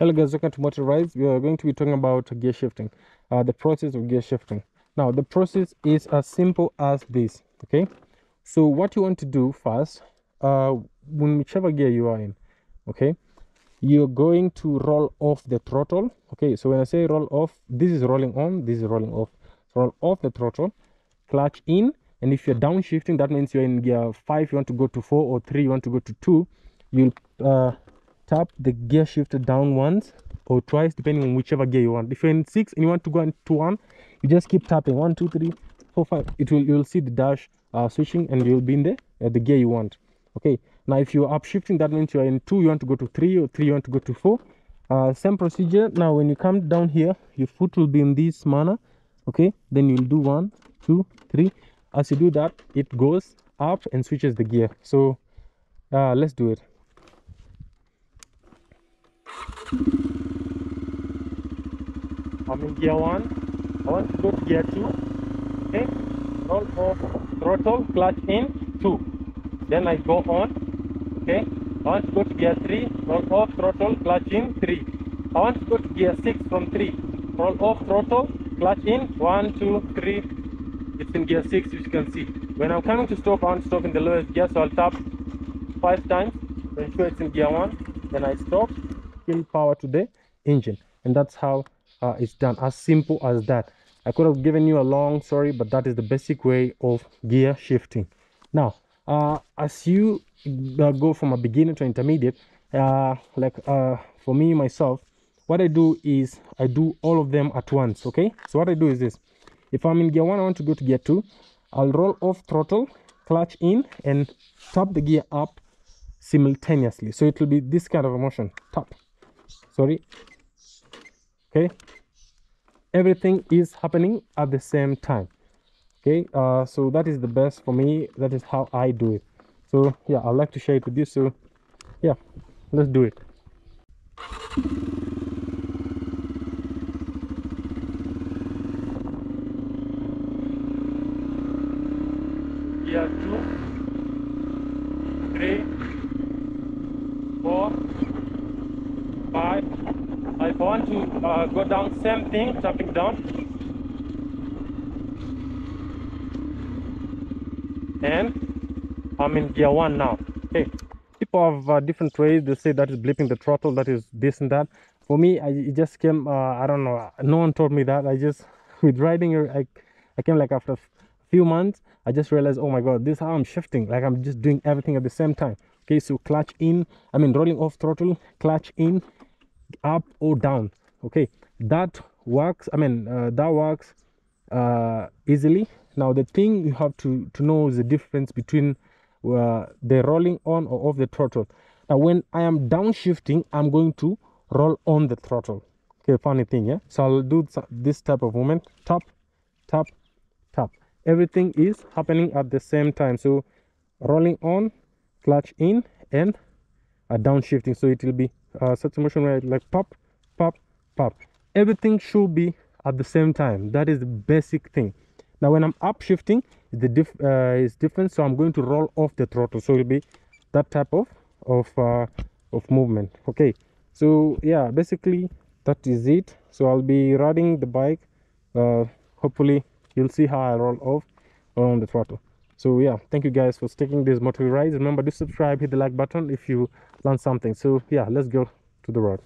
Hello guys, welcome to Motorize. We are going to be talking about gear shifting, the process of gear shifting. Now the process is as simple as this. Okay, so what you want to do first, when whichever gear you are in, okay, you're going to roll off the throttle. Okay, so when I say roll off, this is rolling on, this is rolling off. So roll off the throttle, clutch in, and if you're downshifting, that means you're in gear 5, you want to go to 4, or 3, you want to go to 2, you'll tap the gear shifter down once or twice depending on whichever gear you want. If you're in 6 and you want to go into 1, you just keep tapping 1 2 3 4 5. You'll see the dash switching, and you'll be in the gear you want. Okay, now if you're upshifting, that means you're in 2, you want to go to 3, or 3 you want to go to 4. Same procedure. Now when you come down here, your foot will be in this manner. Okay, then you'll do 1 2 3. As you do that, it goes up and switches the gear. So let's do it. I'm in gear 1. I want to go to gear 2. Okay, roll off throttle, clutch in, 2. Then I go on. Okay, I want to go to gear 3, roll off throttle, clutch in, 3. I want to go to gear 6 from 3, roll off throttle, clutch in, 1 2 3. It's in gear 6, as you can see. When I'm coming to stop, I want to stop in the lowest gear, so I'll tap 5 times to ensure it's in gear 1. Then I stop, kill power to the engine, and that's how it's done. As simple as that. I could have given you a long story, but that is the basic way of gear shifting. Now as you go from a beginner to intermediate, for me myself, what I do is I do all of them at once. Okay, so what I do is this: if I'm in gear 1, I want to go to gear 2, I'll roll off throttle, clutch in, and tap the gear up simultaneously. So it will be this kind of a motion. Tap, sorry. Okay, everything is happening at the same time. Okay, so that is the best for me. That is how I do it. So yeah, I'd like to share it with you. So yeah, let's do it. Yeah, 2 3 4 5. I want to go down, same thing, tapping down, and I'm in gear 1 now. Okay, people have different ways. They say that is blipping the throttle, that is this and that. For me, it just came, I don't know, no one told me that. I just with riding, I came like after a few months, I just realized, oh my god, this is how I'm shifting. Like I'm just doing everything at the same time. Okay, so clutch in, I mean rolling off throttle, clutch in, up or down. Okay, that works. I mean that works easily. Now the thing you have to know is the difference between the rolling on or off the throttle. Now when I am downshifting, I'm going to roll on the throttle. Okay, funny thing, yeah. So I'll do this type of movement: tap tap tap. Everything is happening at the same time. So rolling on, clutch in, and downshifting. So it will be such a motion where like pop pop pop. Everything should be at the same time. That is the basic thing. Now when I'm upshifting, is different. So I'm going to roll off the throttle, so it'll be that type of movement. Okay, so yeah, basically that is it. So I'll be riding the bike. Hopefully you'll see how I roll off on the throttle. So yeah, thank you guys for sticking this motor rides. Remember to subscribe, hit the like button if you learned something. So yeah, let's go to the road.